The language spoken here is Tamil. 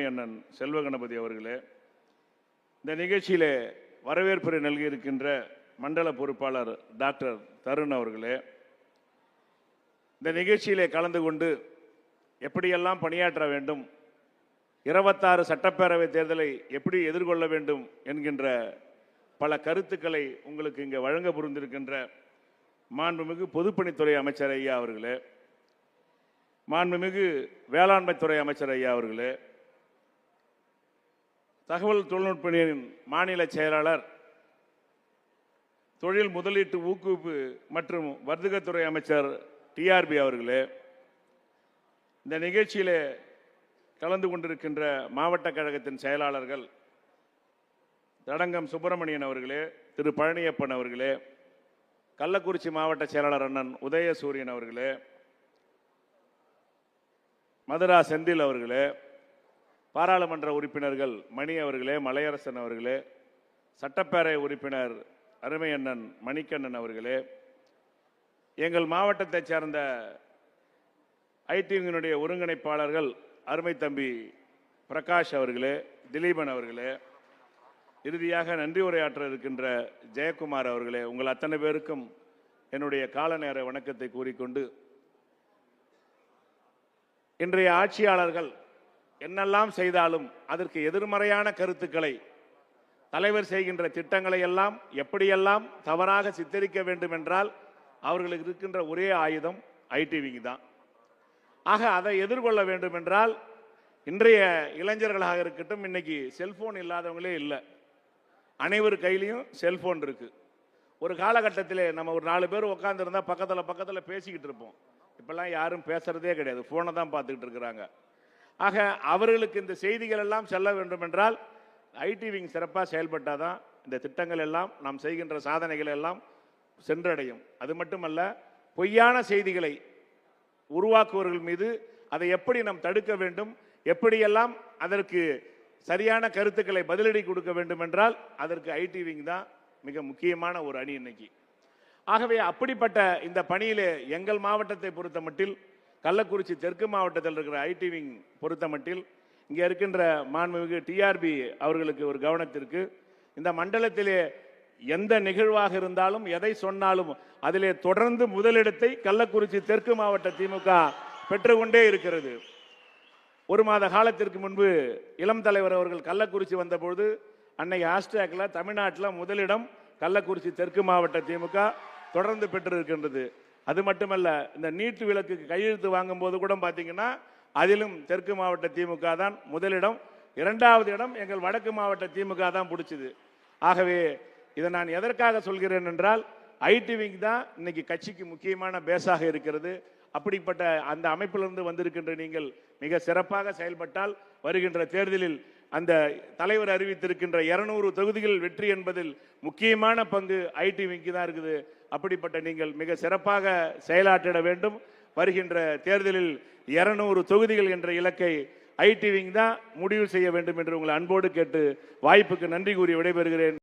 அருமை அண்ணன் செல்வ கணபதி அவர்களே, இந்த நிகழ்ச்சியிலே வரவேற்புரை நல்கியிருக்கின்ற மண்டல பொறுப்பாளர் டாக்டர் தருண் அவர்களே, இந்த நிகழ்ச்சியிலே கலந்து கொண்டு எப்படியெல்லாம் பணியாற்ற வேண்டும், 26 சட்டப்பேரவை தேர்தலை எப்படி எதிர்கொள்ள வேண்டும் என்கின்ற பல கருத்துக்களை உங்களுக்கு இங்கே வழங்க புரிந்திருக்கின்ற மாண்புமிகு பொதுப்பணித்துறை அமைச்சர் ஐயா அவர்களே, மாண்புமிகு வேளாண்மைத்துறை அமைச்சர் ஐயா அவர்களே, தகவல் தொழில்நுட்பத்தின் மாநில செயலாளர், தொழில் முதலீட்டு ஊக்குவிப்பு மற்றும் வர்த்தகத்துறை அமைச்சர் டிஆர்பி அவர்களே, இந்த நிகழ்ச்சியிலே கலந்து கொண்டிருக்கின்ற மாவட்ட கழகத்தின் செயலாளர்கள் தடங்கம் சுப்பிரமணியன் அவர்களே, திரு பழனியப்பன் அவர்களே, கள்ளக்குறிச்சி மாவட்ட செயலாளர் அண்ணன் உதயசூரியன் அவர்களே, மதுரா செந்தில் அவர்களே, பாராளுமன்ற உறுப்பினர்கள் மணி அவர்களே, மலையரசன் அவர்களே, சட்டப்பேரவை உறுப்பினர் அருமை அண்ணன் மணிக்கண்ணன் அவர்களே, எங்கள் மாவட்டத்தைச் சேர்ந்த ஐடிவினுடைய ஒருங்கிணைப்பாளர்கள் அருமை தம்பி பிரகாஷ் அவர்களே, திலீபன் அவர்களே, இறுதியாக நன்றி உரையாற்ற இருக்கின்ற ஜெயக்குமார் அவர்களே, உங்கள் அத்தனை பேருக்கும் என்னுடைய கால நேர வணக்கத்தை கூறிக்கொண்டு, இன்றைய ஆட்சியாளர்கள் என்னெல்லாம் செய்தாலும் அதற்கு எதிர்மறையான கருத்துக்களை, தலைவர் செய்கின்ற திட்டங்களை எல்லாம் எப்படியெல்லாம் தவறாக சித்தரிக்க வேண்டும் என்றால் அவர்களுக்கு இருக்கின்ற ஒரே ஆயுதம் ஐடிவிங்க தான். ஆக அதை எதிர்கொள்ள வேண்டும் என்றால் இன்றைய இளைஞர்களாக இருக்கட்டும், இன்னைக்கு செல்போன் இல்லாதவங்களே இல்லை, அனைவர் கையிலையும் செல்போன் இருக்கு. ஒரு காலகட்டத்தில் நம்ம ஒரு 4 பேர் உட்காந்துருந்தா பக்கத்தில் பேசிக்கிட்டு இருப்போம். இப்பெல்லாம் யாரும் பேசுறதே கிடையாது, போனை தான் பார்த்துக்கிட்டு இருக்கிறாங்க. ஆக அவர்களுக்கு இந்த செய்திகள் எல்லாம் செல்ல வேண்டும் என்றால் ஐடிவிங் சிறப்பாக செயல்பட்டாதான் இந்த திட்டங்கள் எல்லாம், நாம் செய்கின்ற சாதனைகள் எல்லாம் சென்றடையும். அது மட்டுமல்ல, பொய்யான செய்திகளை உருவாக்குவர்கள் மீது அதை எப்படி நாம் தடுக்க வேண்டும், எப்படியெல்லாம் அதற்கு சரியான கருத்துக்களை பதிலடி கொடுக்க வேண்டும் என்றால் அதற்கு ஐடிவிங் தான் மிக முக்கியமான ஒரு அணி இன்னைக்கு. ஆகவே அப்படிப்பட்ட இந்த பணியிலே எங்கள் மாவட்டத்தை பொறுத்த மட்டில், கள்ளக்குறிச்சி தெற்கு மாவட்டத்தில் இருக்கிற ஐடிவிங் பொறுத்த மட்டில், இங்கே இருக்கின்ற மாண்புமிகு டிஆர்பி அவர்களுக்கு ஒரு கவனத்திற்கு, இந்த மண்டலத்திலே எந்த நிகழ்வாக இருந்தாலும் எதை சொன்னாலும் அதிலே தொடர்ந்து முதலிடத்தை கள்ளக்குறிச்சி தெற்கு மாவட்ட திமுக பெற்றுக்கொண்டே இருக்கிறது. 1 மாத காலத்திற்கு முன்பு இளம் தலைவர் அவர்கள் கள்ளக்குறிச்சி வந்தபோது அன்னைக்கு ஹாஷ்டேக்ல தமிழ்நாட்டில் முதலிடம் கள்ளக்குறிச்சி தெற்கு மாவட்ட திமுக தொடர்ந்து பெற்றிருக்கின்றது. அது மட்டுமல்ல, இந்த நீட்டு விலக்குக்கு கையெழுத்து வாங்கும் போது கூட பார்த்தீங்கன்னா அதிலும் தெற்கு மாவட்ட திமுக தான் முதலிடம், 2வது இடம் எங்கள் வடக்கு மாவட்ட திமுக தான் பிடிச்சது. ஆகவே இதை நான் எதற்காக சொல்கிறேன் என்றால், ஐடிவிங் தான் இன்னைக்கு கட்சிக்கு முக்கியமான பேஸாக இருக்கிறது. அப்படிப்பட்ட அந்த அமைப்பிலிருந்து வந்திருக்கின்ற நீங்கள் மிக சிறப்பாக செயல்பட்டால் வருகின்ற தேர்தலில் அந்த தலைவர் அறிவித்திருக்கின்ற 200 தொகுதிகள் வெற்றி என்பதில் முக்கியமான பங்கு ஐடிவிங்க்கு தான் இருக்குது. அப்படிப்பட்ட நீங்கள் மிக சிறப்பாக செயலாற்றிட வேண்டும். வருகின்ற தேர்தலில் 200 தொகுதிகள் என்ற இலக்கை ஐடிவிங் தான் முடிவு செய்ய வேண்டும் என்று உங்களை அன்போடு கேட்டு வாய்ப்புக்கு நன்றி கூறி விடைபெறுகிறேன்.